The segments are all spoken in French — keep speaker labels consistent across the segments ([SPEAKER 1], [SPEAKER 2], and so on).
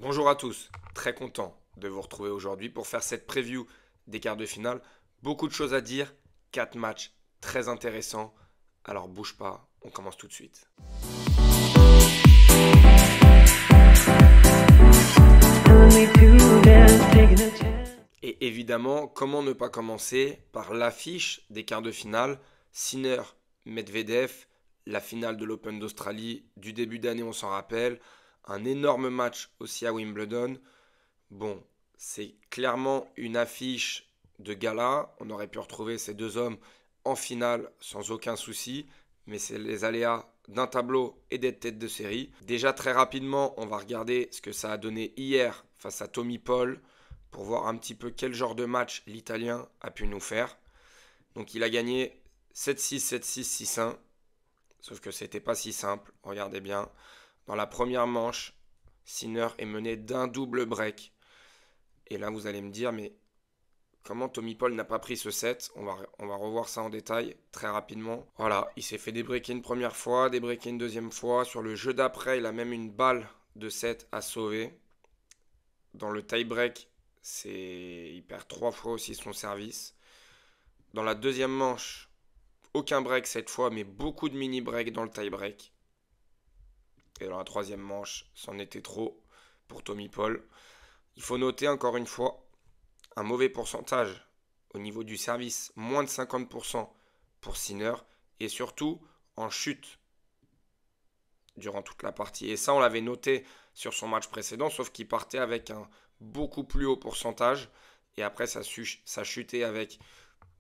[SPEAKER 1] Bonjour à tous, très content de vous retrouver aujourd'hui pour faire cette preview des quarts de finale. Beaucoup de choses à dire, 4 matchs très intéressants. Alors bouge pas, on commence tout de suite. Et évidemment, comment ne pas commencer par l'affiche des quarts de finale, Sinner-Medvedev, la finale de l'Open d'Australie du début d'année, on s'en rappelle. Un énorme match aussi à Wimbledon. Bon, c'est clairement une affiche de gala. On aurait pu retrouver ces deux hommes en finale sans aucun souci. Mais c'est les aléas d'un tableau et des têtes de série. Déjà très rapidement, on va regarder ce que ça a donné hier face à Tommy Paul pour voir un petit peu quel genre de match l'Italien a pu nous faire. Donc il a gagné 7-6, 7-6, 6-1. Sauf que c'était pas si simple. Regardez bien. Dans la première manche, Sinner est mené d'un double break. Et là, vous allez me dire, mais comment Tommy Paul n'a pas pris ce set? On va revoir ça en détail très rapidement. Voilà, il s'est fait débreaker une première fois, débreaker une deuxième fois. Sur le jeu d'après, il a même une balle de set à sauver. Dans le tie-break, il perd 3 fois aussi son service. Dans la deuxième manche, aucun break cette fois, mais beaucoup de mini-break dans le tie-break. Et dans la troisième manche, c'en était trop pour Tommy Paul. Il faut noter encore une fois un mauvais pourcentage au niveau du service, moins de 50% pour Sinner, et surtout en chute durant toute la partie. Et ça, on l'avait noté sur son match précédent, sauf qu'il partait avec un beaucoup plus haut pourcentage, et après ça chutait avec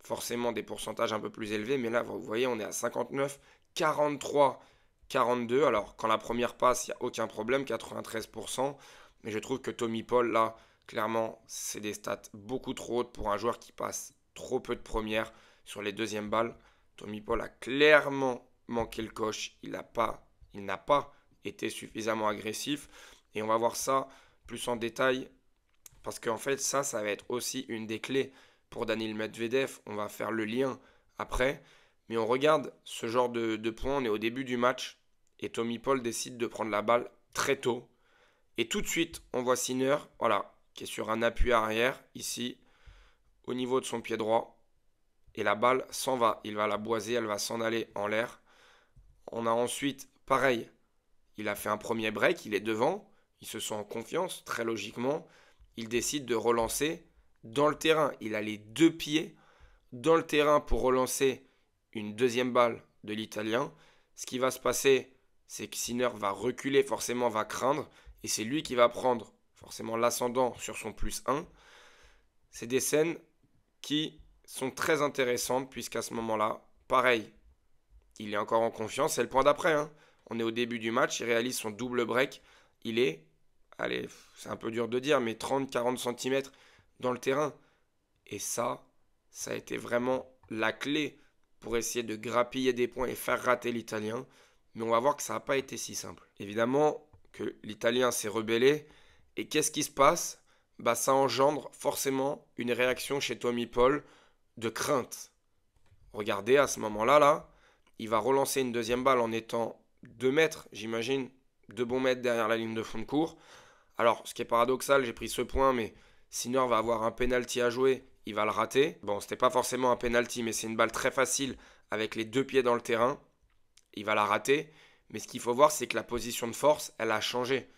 [SPEAKER 1] forcément des pourcentages un peu plus élevés, mais là, vous voyez, on est à 59, 43, 42. Alors, quand la première passe, il n'y a aucun problème, 93%, mais je trouve que Tommy Paul, là, clairement, c'est des stats beaucoup trop hautes pour un joueur qui passe trop peu de premières sur les deuxièmes balles. Tommy Paul a clairement manqué le coche. Il n'a pas été suffisamment agressif. Et on va voir ça plus en détail. Parce qu'en fait, ça va être aussi une des clés pour Daniil Medvedev. On va faire le lien après. Mais on regarde ce genre de points. On est au début du match. Et Tommy Paul décide de prendre la balle très tôt. Et tout de suite, on voit Sinner, voilà, qui est sur un appui arrière, ici, au niveau de son pied droit. Et la balle s'en va. Il va la boiser, elle va s'en aller en l'air. On a ensuite, pareil, il a fait un premier break, il est devant. Il se sent en confiance, très logiquement. Il décide de relancer dans le terrain. Il a les deux pieds dans le terrain pour relancer une deuxième balle de l'Italien. Ce qui va se passer, c'est que Sinner va reculer, forcément va craindre. Et c'est lui qui va prendre forcément l'ascendant sur son plus 1. C'est des scènes qui sont très intéressantes puisqu'à ce moment-là, pareil, il est encore en confiance. C'est le point d'après. Hein. On est au début du match, il réalise son double break. Il est, allez, c'est un peu dur de dire, mais 30-40 cm dans le terrain. Et ça a été vraiment la clé pour essayer de grappiller des points et faire rater l'Italien. Mais on va voir que ça n'a pas été si simple. Évidemment que l'Italien s'est rebellé. Et qu'est-ce qui se passe? Bah, ça engendre forcément une réaction chez Tommy Paul de crainte. Regardez, à ce moment-là, là, il va relancer une deuxième balle en étant 2 mètres, j'imagine, 2 bons mètres derrière la ligne de fond de cours. Alors, ce qui est paradoxal, j'ai pris ce point, mais Sinner va avoir un penalty à jouer, il va le rater. Bon, c'était pas forcément un penalty, mais c'est une balle très facile avec les 2 pieds dans le terrain. Il va la rater. Mais ce qu'il faut voir, c'est que la position de force, elle a changé.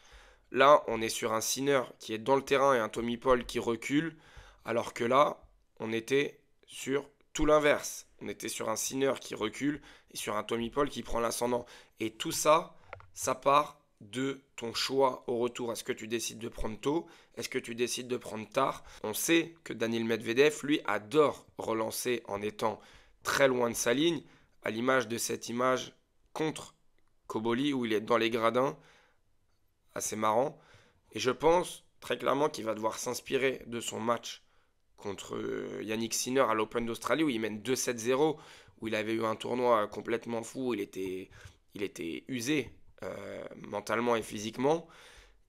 [SPEAKER 1] Là, on est sur un Sinner qui est dans le terrain et un Tommy Paul qui recule. Alors que là, on était sur tout l'inverse. On était sur un Sinner qui recule et sur un Tommy Paul qui prend l'ascendant. Et tout ça, ça part de ton choix au retour. Est-ce que tu décides de prendre tôt? Est-ce que tu décides de prendre tard? On sait que Daniil Medvedev, lui, adore relancer en étant très loin de sa ligne, à l'image de cette image contre Koboli où il est dans les gradins, assez marrant. Et je pense très clairement qu'il va devoir s'inspirer de son match contre Yannick Sinner à l'Open d'Australie où il mène 2-7-0, où il avait eu un tournoi complètement fou, il était usé mentalement et physiquement,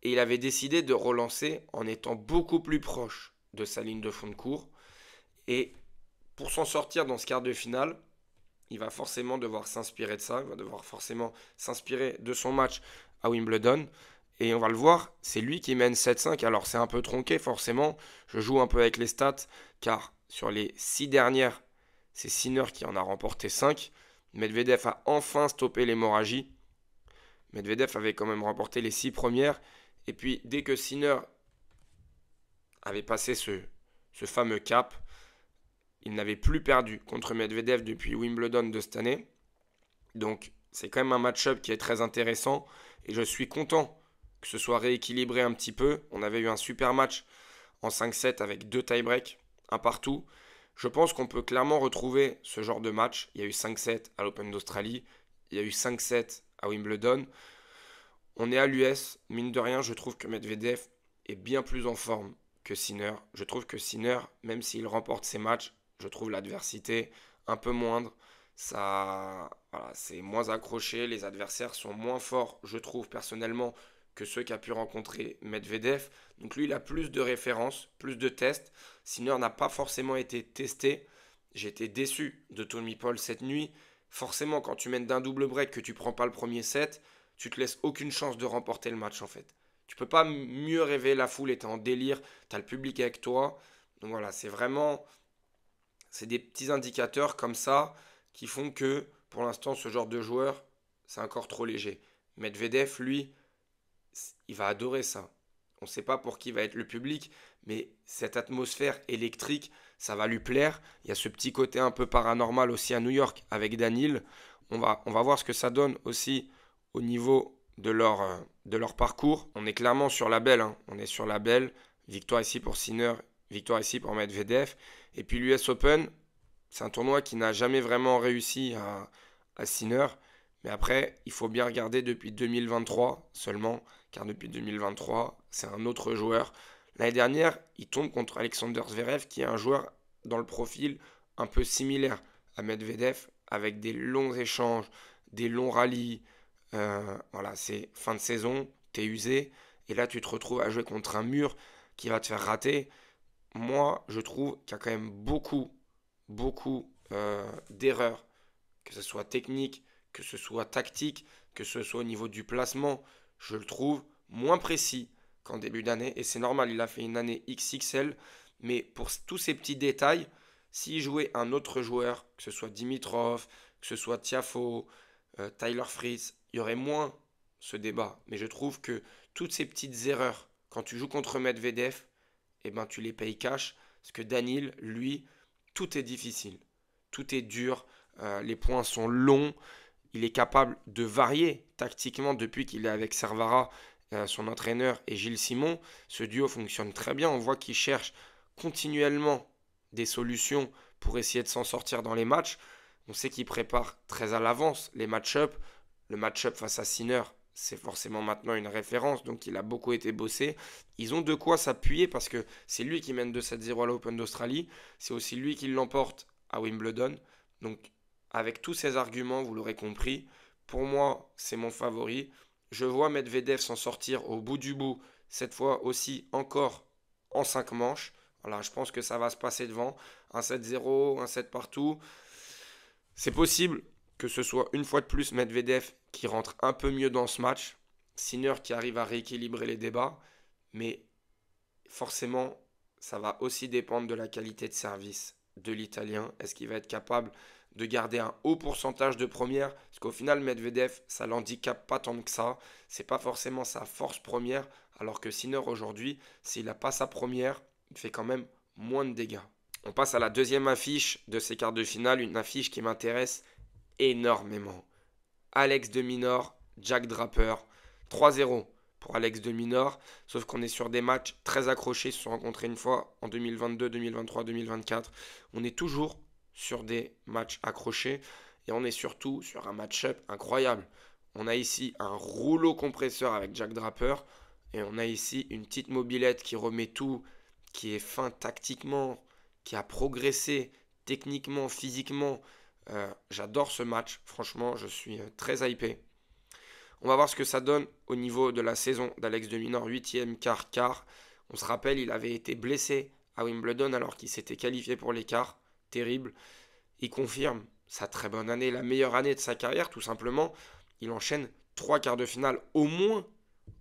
[SPEAKER 1] et il avait décidé de relancer en étant beaucoup plus proche de sa ligne de fond de cours. Et pour s'en sortir dans ce quart de finale, il va forcément devoir s'inspirer de ça, il va devoir forcément s'inspirer de son match à Wimbledon. Et on va le voir, c'est lui qui mène 7-5. Alors c'est un peu tronqué forcément. Je joue un peu avec les stats, car sur les 6 dernières, c'est Sinner qui en a remporté 5. Medvedev a enfin stoppé l'hémorragie. Medvedev avait quand même remporté les 6 premières. Et puis dès que Sinner avait passé ce fameux cap, il n'avait plus perdu contre Medvedev depuis Wimbledon de cette année. Donc c'est quand même un match-up qui est très intéressant. Et je suis content que ce soit rééquilibré un petit peu. On avait eu un super match en 5-7 avec 2 tie-breaks, un partout. Je pense qu'on peut clairement retrouver ce genre de match. Il y a eu 5-7 à l'Open d'Australie, il y a eu 5-7 à Wimbledon. On est à l'US, mine de rien, je trouve que Medvedev est bien plus en forme que Sinner. Je trouve que Sinner, même s'il remporte ses matchs, je trouve l'adversité un peu moindre. Ça, voilà, c'est moins accroché, les adversaires sont moins forts, je trouve personnellement, que ceux qu'a pu rencontrer Medvedev. Donc lui, il a plus de références, plus de tests. Sinner n'a pas forcément été testé. J'ai été déçu de Tommy Paul cette nuit. Forcément, quand tu mènes d'un double break que tu prends pas le premier set, tu te laisses aucune chance de remporter le match en fait. Tu peux pas mieux rêver, la foule est en délire, tu as le public avec toi. Donc voilà, c'est des petits indicateurs comme ça qui font que pour l'instant ce genre de joueur, c'est encore trop léger. Medvedev, lui, il va adorer ça. On ne sait pas pour qui va être le public, mais cette atmosphère électrique, ça va lui plaire. Il y a ce petit côté un peu paranormal aussi à New York avec Daniil. On va voir ce que ça donne aussi au niveau de leur parcours. On est clairement sur la belle. Hein. On est sur la belle. Victoire ici pour Sinner, victoire ici pour Medvedev. Et puis l'US Open, c'est un tournoi qui n'a jamais vraiment réussi à Sinner. Mais après, il faut bien regarder depuis 2023 seulement, car depuis 2023, c'est un autre joueur. L'année dernière, il tombe contre Alexander Zverev, qui est un joueur dans le profil un peu similaire à Medvedev, avec des longs échanges, des longs rallyes. Voilà, c'est fin de saison, t'es usé, et là tu te retrouves à jouer contre un mur qui va te faire rater. Moi, je trouve qu'il y a quand même beaucoup d'erreurs, que ce soit technique, que ce soit tactique, que ce soit au niveau du placement. Je le trouve moins précis qu'en début d'année, et c'est normal, il a fait une année XXL, mais pour tous ces petits détails, s'il jouait un autre joueur, que ce soit Dimitrov, que ce soit Tiafoe, Tyler Fritz, il y aurait moins ce débat. Mais je trouve que toutes ces petites erreurs, quand tu joues contre Medvedev, eh ben, tu les payes cash. Parce que Daniil, lui, tout est difficile. Tout est dur. Les points sont longs. Il est capable de varier tactiquement depuis qu'il est avec Servara, son entraîneur, et Gilles Simon. Ce duo fonctionne très bien. On voit qu'il cherche continuellement des solutions pour essayer de s'en sortir dans les matchs. On sait qu'il prépare très à l'avance les match-up. Le match-up face à Sinner, c'est forcément maintenant une référence, donc il a beaucoup été bossé. Ils ont de quoi s'appuyer parce que c'est lui qui mène 2-7-0 à l'Open d'Australie. C'est aussi lui qui l'emporte à Wimbledon. Donc avec tous ces arguments, vous l'aurez compris, pour moi, c'est mon favori. Je vois Medvedev s'en sortir au bout du bout, cette fois aussi encore en 5 manches. Voilà, je pense que ça va se passer devant. Un 7-0, un 7 partout. C'est possible que ce soit une fois de plus Medvedev qui rentre un peu mieux dans ce match. Sinner qui arrive à rééquilibrer les débats. Mais forcément, ça va aussi dépendre de la qualité de service de l'Italien. Est-ce qu'il va être capable de garder un haut pourcentage de première? Parce qu'au final, Medvedev, ça l'handicape pas tant que ça. C'est pas forcément sa force première. Alors que Sinner aujourd'hui, s'il n'a pas sa première, il fait quand même moins de dégâts. On passe à la deuxième affiche de ces quarts de finale, une affiche qui m'intéresse énormément. Alex de Minaur, Jack Draper, 3-0 pour Alex de Minaur, sauf qu'on est sur des matchs très accrochés, ils se sont rencontrés une fois en 2022, 2023, 2024. On est toujours sur des matchs accrochés et on est surtout sur un match-up incroyable. On a ici un rouleau compresseur avec Jack Draper et on a ici une petite mobilette qui remet tout, qui est fin tactiquement, qui a progressé techniquement, physiquement. J'adore ce match, franchement, je suis très hypé. On va voir ce que ça donne au niveau de la saison d'Alex de Minaur, 8e quart. On se rappelle, il avait été blessé à Wimbledon alors qu'il s'était qualifié pour les quarts. Terrible. Il confirme sa très bonne année, la meilleure année de sa carrière, tout simplement. Il enchaîne 3 quarts de finale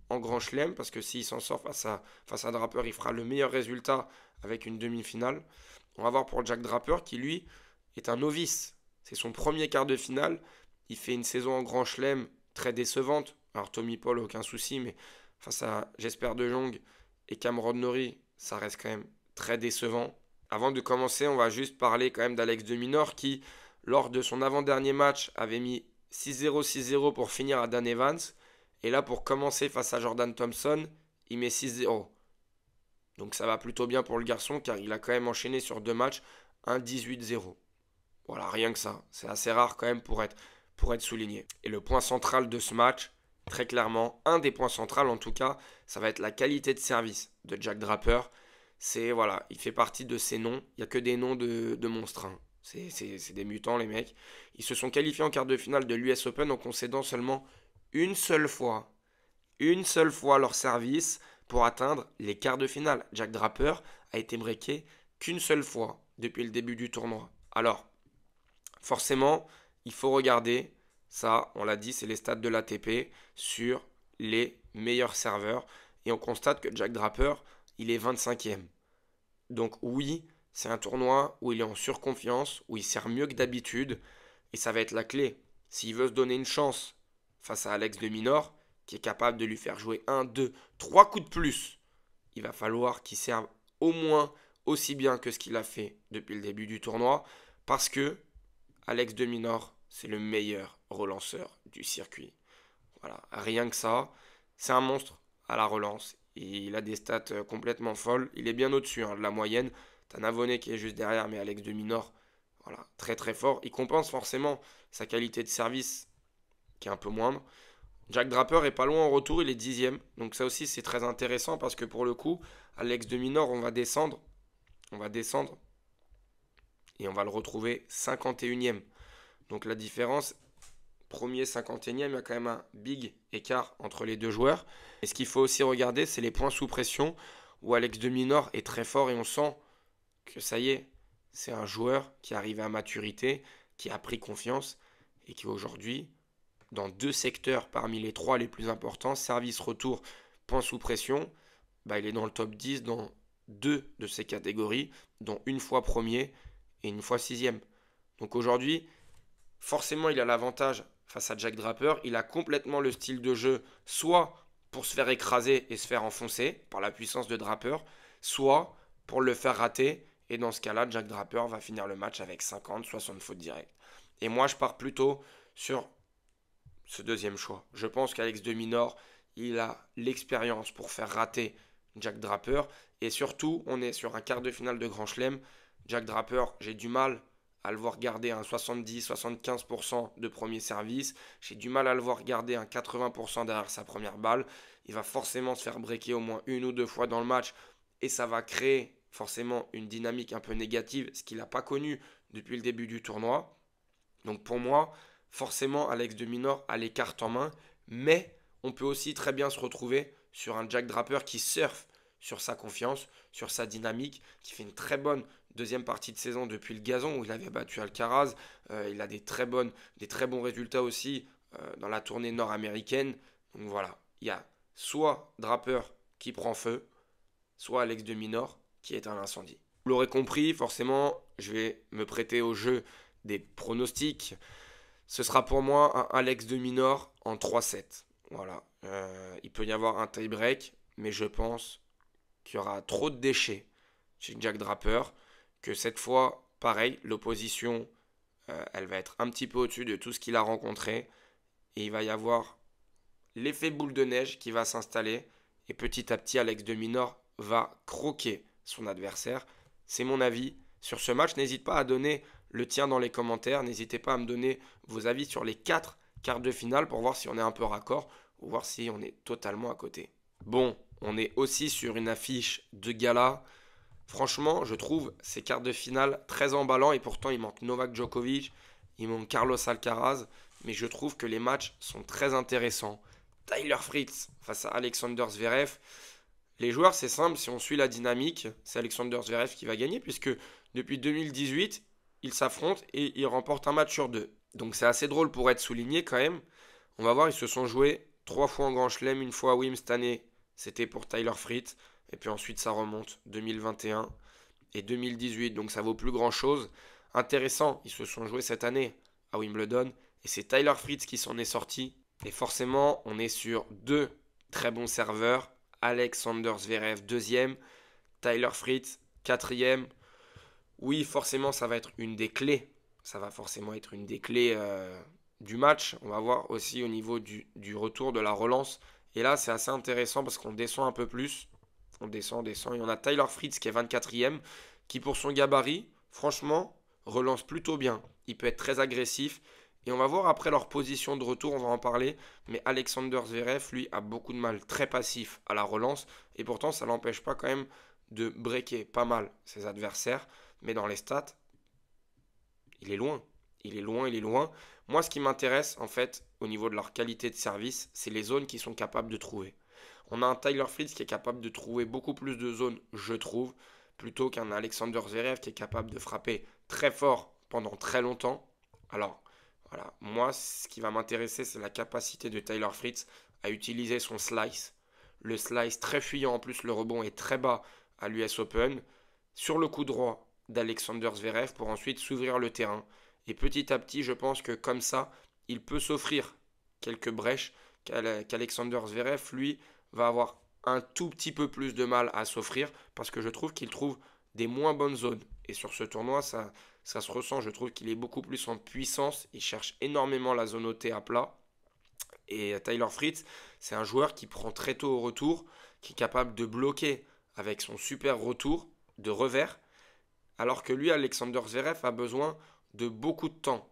[SPEAKER 1] en Grand Chelem, parce que s'il s'en sort face à Draper, il fera le meilleur résultat avec une demi-finale. On va voir pour Jack Draper, qui lui est un novice. C'est son premier quart de finale. Il fait une saison en Grand Chelem très décevante. Alors Tommy Paul, aucun souci, mais face à Jesper De Jong et Cameron Norrie, ça reste quand même très décevant. Avant de commencer, on va juste parler quand même d'Alex de Minaur qui, lors de son avant-dernier match, avait mis 6-0, 6-0 pour finir à Dan Evans. Et là, pour commencer face à Jordan Thompson, il met 6-0. Donc ça va plutôt bien pour le garçon car il a quand même enchaîné sur 2 matchs un 18-0. Voilà, rien que ça. C'est assez rare quand même pour être souligné. Et le point central de ce match, très clairement, un des points centraux en tout cas, ça va être la qualité de service de Jack Draper. C'est, voilà, il fait partie de ces noms. Il n'y a que des noms de monstres. Hein. C'est des mutants, les mecs. Ils se sont qualifiés en quart de finale de l'US Open en concédant seulement une seule fois leur service pour atteindre les quarts de finale. Jack Draper a été breaké qu'une seule fois depuis le début du tournoi. Alors, forcément, il faut regarder, ça, on l'a dit, c'est les stats de l'ATP sur les meilleurs serveurs. Et on constate que Jack Draper, il est 25e. Donc oui, c'est un tournoi où il est en surconfiance, où il sert mieux que d'habitude. Et ça va être la clé. S'il veut se donner une chance face à Alex de Minaur, qui est capable de lui faire jouer 1, 2, 3 coups de plus, il va falloir qu'il serve au moins aussi bien que ce qu'il a fait depuis le début du tournoi. Parce que Alex de Minaur, c'est le meilleur relanceur du circuit. Voilà, rien que ça. C'est un monstre à la relance. Il a des stats complètement folles. Il est bien au-dessus de la moyenne. T'as Navone qui est juste derrière, mais Alex de Minaur, voilà, très très fort. Il compense forcément sa qualité de service qui est un peu moindre. Jack Draper est pas loin en retour, il est 10e. Donc ça aussi c'est très intéressant parce que pour le coup, Alex de Minaur, on va descendre. Et on va le retrouver 51e. Donc la différence, premier 51e, il y a quand même un big écart entre les deux joueurs. Et ce qu'il faut aussi regarder, c'est les points sous pression, où Alex de Minaur est très fort et on sent que ça y est, c'est un joueur qui est arrivé à maturité, qui a pris confiance et qui aujourd'hui, dans 2 secteurs parmi les 3 les plus importants, service, retour, points sous pression, il est dans le top 10 dans 2 de ces catégories, dont une fois premier et une fois 6e. Donc aujourd'hui, forcément, il a l'avantage face à Jack Draper. Il a complètement le style de jeu, soit pour se faire écraser et se faire enfoncer par la puissance de Draper, soit pour le faire rater. Et dans ce cas-là, Jack Draper va finir le match avec 50-60 fautes directes. Et moi, je pars plutôt sur ce deuxième choix. Je pense qu'Alex de Minaur, il a l'expérience pour faire rater Jack Draper. Et surtout, on est sur un quart de finale de Grand Chelem. Jack Draper, j'ai du mal à le voir garder un 70-75% de premier service. J'ai du mal à le voir garder un 80% derrière sa première balle. Il va forcément se faire breaker au moins 1 ou 2 fois dans le match. Et ça va créer forcément une dynamique un peu négative, ce qu'il n'a pas connu depuis le début du tournoi. Donc pour moi, forcément, Alex de Minaur a les cartes en main. Mais on peut aussi très bien se retrouver sur un Jack Draper qui surfe sur sa confiance, sur sa dynamique, qui fait une très bonne deuxième partie de saison depuis le gazon où il avait battu Alcaraz. Il a des très bons résultats aussi dans la tournée nord-américaine. Donc voilà, il y a soit Draper qui prend feu, soit Alex de Minaur qui est un incendie. Vous l'aurez compris, forcément, je vais me prêter au jeu des pronostics. Ce sera pour moi un Alex de Minaur en 3-7. Voilà, il peut y avoir un tie-break, mais je pense qu'il y aura trop de déchets chez Jack Draper, que cette fois, pareil, l'opposition, elle va être un petit peu au-dessus de tout ce qu'il a rencontré, et il va y avoir l'effet boule de neige qui va s'installer, et petit à petit, Alex de Minaur va croquer son adversaire. C'est mon avis sur ce match. N'hésite pas à donner le tien dans les commentaires, n'hésitez pas à me donner vos avis sur les 4 quarts de finale pour voir si on est un peu raccord, ou voir si on est totalement à côté. Bon, on est aussi sur une affiche de gala. Franchement, je trouve ces quarts de finale très emballants et pourtant il manque Novak Djokovic, il manque Carlos Alcaraz, mais je trouve que les matchs sont très intéressants. Tyler Fritz face à Alexander Zverev. Les joueurs, c'est simple, si on suit la dynamique, c'est Alexander Zverev qui va gagner puisque depuis 2018, ils s'affrontent et ils remportent un match sur 2. Donc c'est assez drôle pour être souligné quand même. On va voir, ils se sont joués 3 fois en Grand Chelem, une fois à Wim cette année, c'était pour Tyler Fritz. Et puis ensuite, ça remonte 2021 et 2018, donc ça vaut plus grand-chose. Intéressant, ils se sont joués cette année à Wimbledon et c'est Tyler Fritz qui s'en est sorti. Et forcément, on est sur deux très bons serveurs. Alexander Zverev, deuxième. Tyler Fritz, quatrième. Oui, forcément, ça va être une des clés. Ça va forcément être une des clés du match. On va voir aussi au niveau du retour de la relance. Et là, c'est assez intéressant parce qu'on descend un peu plus. On descend, on descend. Et on a Tyler Fritz qui est 24e, qui pour son gabarit, franchement, relance plutôt bien. Il peut être très agressif. Et on va voir après leur position de retour, on va en parler. Mais Alexander Zverev, lui, a beaucoup de mal, très passif à la relance. Et pourtant, ça ne l'empêche pas quand même de breaker pas mal ses adversaires. Mais dans les stats, il est loin. Il est loin, il est loin. Moi, ce qui m'intéresse, en fait, au niveau de leur qualité de service, c'est les zones qu'ils sont capables de trouver. On a un Tyler Fritz qui est capable de trouver beaucoup plus de zones, je trouve, plutôt qu'un Alexander Zverev qui est capable de frapper très fort pendant très longtemps. Alors, voilà, moi, ce qui va m'intéresser, c'est la capacité de Tyler Fritz à utiliser son slice. Le slice très fuyant, en plus, le rebond est très bas à l'US Open. Sur le coup droit d'Alexander Zverev pour ensuite s'ouvrir le terrain. Et petit à petit, je pense que comme ça, il peut s'offrir quelques brèches qu'Alexander Zverev, lui, va avoir un tout petit peu plus de mal à s'offrir parce que je trouve qu'il trouve des moins bonnes zones. Et sur ce tournoi, ça se ressent. Je trouve qu'il est beaucoup plus en puissance. Il cherche énormément la zone OT à plat. Et Tyler Fritz, c'est un joueur qui prend très tôt au retour, qui est capable de bloquer avec son super retour de revers. Alors que lui, Alexander Zverev, a besoin de beaucoup de temps.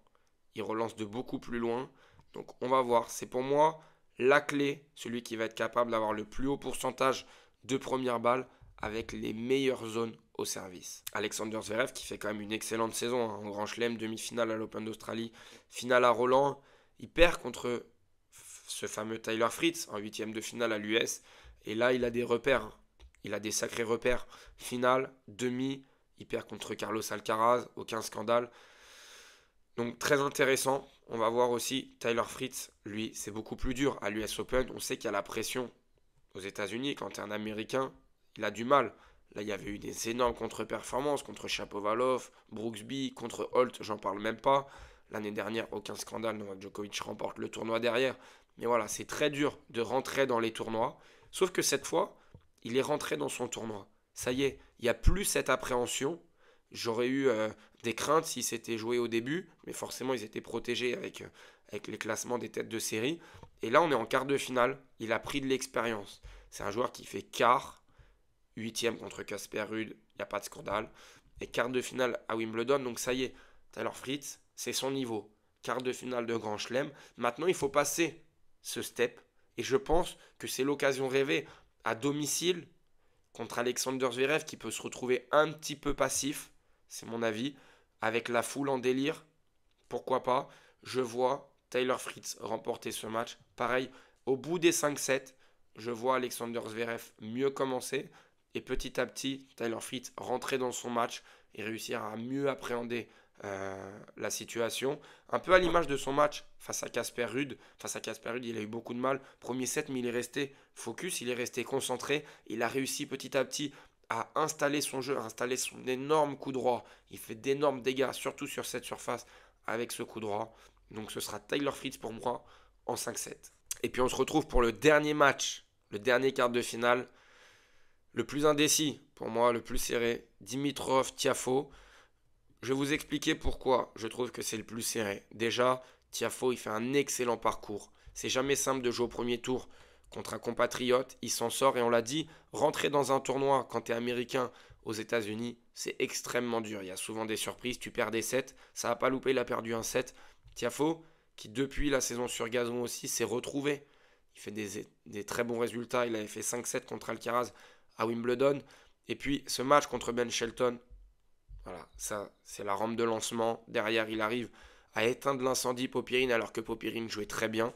[SPEAKER 1] Il relance de beaucoup plus loin. Donc on va voir. C'est pour moi la clé, celui qui va être capable d'avoir le plus haut pourcentage de première balle avec les meilleures zones au service. Alexander Zverev qui fait quand même une excellente saison, hein, en Grand Chelem, demi-finale à l'Open d'Australie, finale à Roland. Il perd contre ce fameux Tyler Fritz en huitième de finale à l'US. Et là, il a des repères. Hein. Il a des sacrés repères. Finale, demi, il perd contre Carlos Alcaraz, aucun scandale. Donc très intéressant. On va voir aussi Tyler Fritz, lui, c'est beaucoup plus dur à l'US Open. On sait qu'il y a la pression aux États-Unis. Quand tu es un Américain, il a du mal. Là, il y avait eu des énormes contre-performances contre Shapovalov, Brooksby, contre Holt, j'en parle même pas. L'année dernière, aucun scandale. Novak Djokovic remporte le tournoi derrière. Mais voilà, c'est très dur de rentrer dans les tournois. Sauf que cette fois, il est rentré dans son tournoi. Ça y est, il n'y a plus cette appréhension. J'aurais eu des craintes si c'était joué au début, mais forcément ils étaient protégés avec les classements des têtes de série. Et là on est en quart de finale, il a pris de l'expérience. C'est un joueur qui fait quart, huitième contre Casper Ruud, il n'y a pas de scandale. Et quart de finale à Wimbledon, donc ça y est, Tyler Fritz, c'est son niveau. Quart de finale de Grand Chelem. Maintenant il faut passer ce step. Et je pense que c'est l'occasion rêvée à domicile contre Alexander Zverev qui peut se retrouver un petit peu passif, c'est mon avis, avec la foule en délire, pourquoi pas. Je vois Tyler Fritz remporter ce match. Pareil, au bout des 5-7, je vois Alexander Zverev mieux commencer et petit à petit, Tyler Fritz rentrer dans son match et réussir à mieux appréhender la situation. Un peu à l'image de son match face à Casper Ruud. Face à Casper Ruud, il a eu beaucoup de mal. Premier set, mais il est resté focus, il est resté concentré. Il a réussi petit à petit à installer son jeu, à installer son énorme coup droit. Il fait d'énormes dégâts, surtout sur cette surface, avec ce coup droit. Donc ce sera Tyler Fritz pour moi en 5-7. Et puis on se retrouve pour le dernier match, le dernier quart de finale. Le plus indécis, pour moi, le plus serré, Dimitrov-Tiafoe. Je vais vous expliquer pourquoi je trouve que c'est le plus serré. Déjà, Tiafoe, il fait un excellent parcours. C'est jamais simple de jouer au premier tour contre un compatriote. Il s'en sort et on l'a dit, rentrer dans un tournoi quand tu es américain aux États-Unis, c'est extrêmement dur. Il y a souvent des surprises, tu perds des sets. Ça n'a pas loupé, il a perdu un set. Tiafoe, qui depuis la saison sur gazon aussi, s'est retrouvé. Il fait des très bons résultats. Il avait fait 5-7 contre Alcaraz à Wimbledon. Et puis ce match contre Ben Shelton, voilà, ça c'est la rampe de lancement. Derrière, il arrive à éteindre l'incendie Popyrin alors que Popyrin jouait très bien.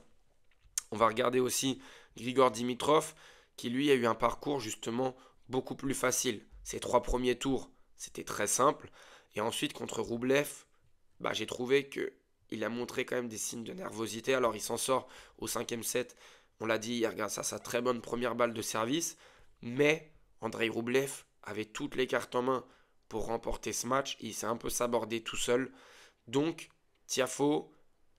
[SPEAKER 1] On va regarder aussi Grigor Dimitrov qui lui a eu un parcours justement beaucoup plus facile. Ses 3 premiers tours, c'était très simple. Et ensuite contre Rublev, j'ai trouvé qu'il a montré quand même des signes de nervosité. Alors il s'en sort au 5e set On l'a dit hier grâce à sa très bonne première balle de service. Mais Andrei Rublev avait toutes les cartes en main pour remporter ce match. Il s'est un peu sabordé tout seul. Donc, Tiafoe,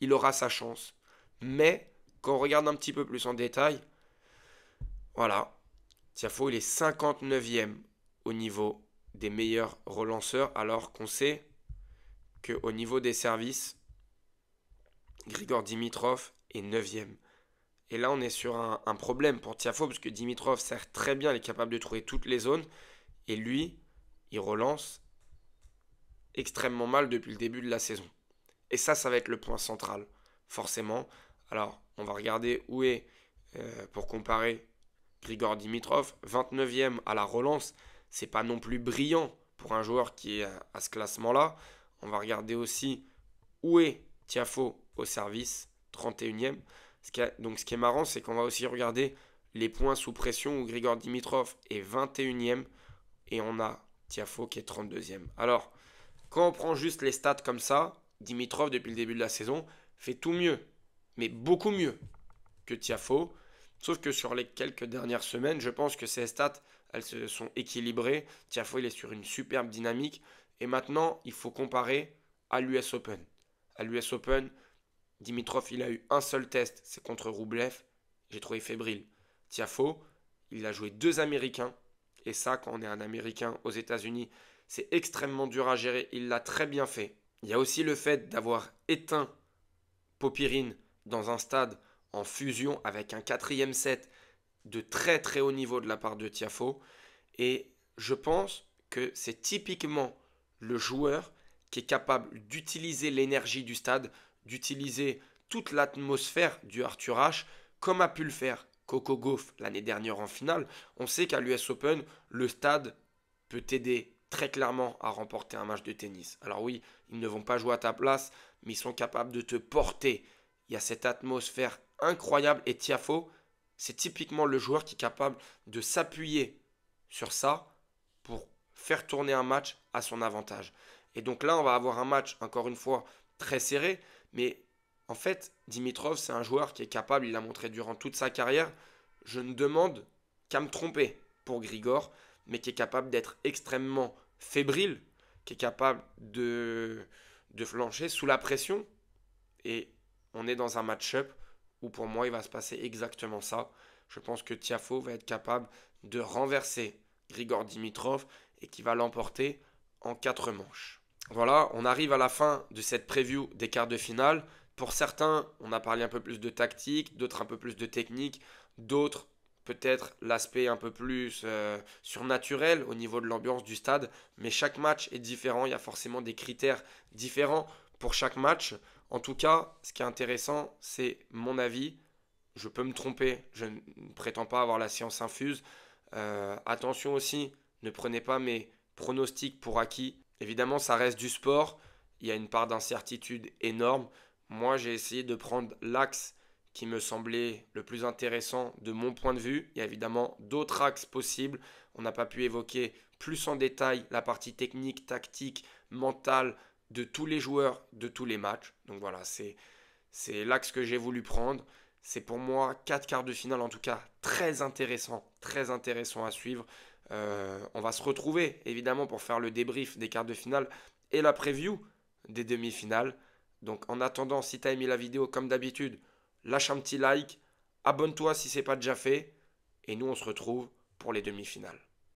[SPEAKER 1] il aura sa chance. Mais, quand on regarde un petit peu plus en détail, voilà, Tiafoe, il est 59e au niveau des meilleurs relanceurs, alors qu'on sait qu'au niveau des services, Grigor Dimitrov est 9e. Et là, on est sur un problème pour Tiafoe, parce que Dimitrov sert très bien, il est capable de trouver toutes les zones. Et lui, il relance extrêmement mal depuis le début de la saison. Et ça va être le point central, forcément. Alors, on va regarder où est, pour comparer, Grigor Dimitrov. 29e à la relance, c'est pas non plus brillant pour un joueur qui est à ce classement-là. On va regarder aussi où est Tiafoe au service, 31e. Donc ce qui est marrant, c'est qu'on va aussi regarder les points sous pression où Grigor Dimitrov est 21e et on a Tiafoe qui est 32e. Alors, quand on prend juste les stats comme ça, Dimitrov, depuis le début de la saison, fait tout mieux, mais beaucoup mieux que Tiafoe. Sauf que sur les quelques dernières semaines, je pense que ces stats, elles se sont équilibrées. Tiafoe, il est sur une superbe dynamique. Et maintenant, il faut comparer à l'US Open. À l'US Open, Dimitrov, il a eu un seul test, c'est contre Rublev. J'ai trouvé fébrile. Tiafoe, il a joué 2 Américains. Et ça, quand on est un Américain aux États-Unis, c'est extrêmement dur à gérer. Il l'a très bien fait. Il y a aussi le fait d'avoir éteint Popyrin dans un stade en fusion avec un 4e set de très très haut niveau de la part de Tiafoe. Et je pense que c'est typiquement le joueur qui est capable d'utiliser l'énergie du stade, d'utiliser toute l'atmosphère du Arthur Ashe, comme a pu le faire Coco Gauff l'année dernière en finale. On sait qu'à l'US Open, le stade peut t'aider très clairement à remporter un match de tennis. Alors oui, ils ne vont pas jouer à ta place, mais ils sont capables de te porter. Il y a cette atmosphère incroyable et Tiafoe, c'est typiquement le joueur qui est capable de s'appuyer sur ça pour faire tourner un match à son avantage. Et donc là, on va avoir un match, encore une fois, très serré, mais en fait, Dimitrov, c'est un joueur qui est capable, il l'a montré durant toute sa carrière, je ne demande qu'à me tromper pour Grigor, mais qui est capable d'être extrêmement fébrile, qui est capable de flancher sous la pression. Et on est dans un match-up où pour moi, il va se passer exactement ça. Je pense que Tiafoe va être capable de renverser Grigor Dimitrov et qui va l'emporter en 4 manches. Voilà, on arrive à la fin de cette preview des quarts de finale. Pour certains, on a parlé un peu plus de tactique, d'autres un peu plus de technique, d'autres peut-être l'aspect un peu plus surnaturel au niveau de l'ambiance du stade. Mais chaque match est différent, il y a forcément des critères différents pour chaque match. En tout cas, ce qui est intéressant, c'est mon avis. Je peux me tromper, je ne prétends pas avoir la science infuse. Attention aussi, ne prenez pas mes pronostics pour acquis. Évidemment, ça reste du sport. Il y a une part d'incertitude énorme. Moi, j'ai essayé de prendre l'axe qui me semblait le plus intéressant de mon point de vue. Il y a évidemment d'autres axes possibles. On n'a pas pu évoquer plus en détail la partie technique, tactique, mentale de tous les joueurs, de tous les matchs. Donc voilà, c'est l'axe que j'ai voulu prendre. C'est pour moi 4 quarts de finale en tout cas très intéressant à suivre. On va se retrouver évidemment pour faire le débrief des quarts de finale et la preview des demi-finales. Donc en attendant, si tu as aimé la vidéo comme d'habitude, lâche un petit like, abonne-toi si ce n'est pas déjà fait et nous on se retrouve pour les demi-finales.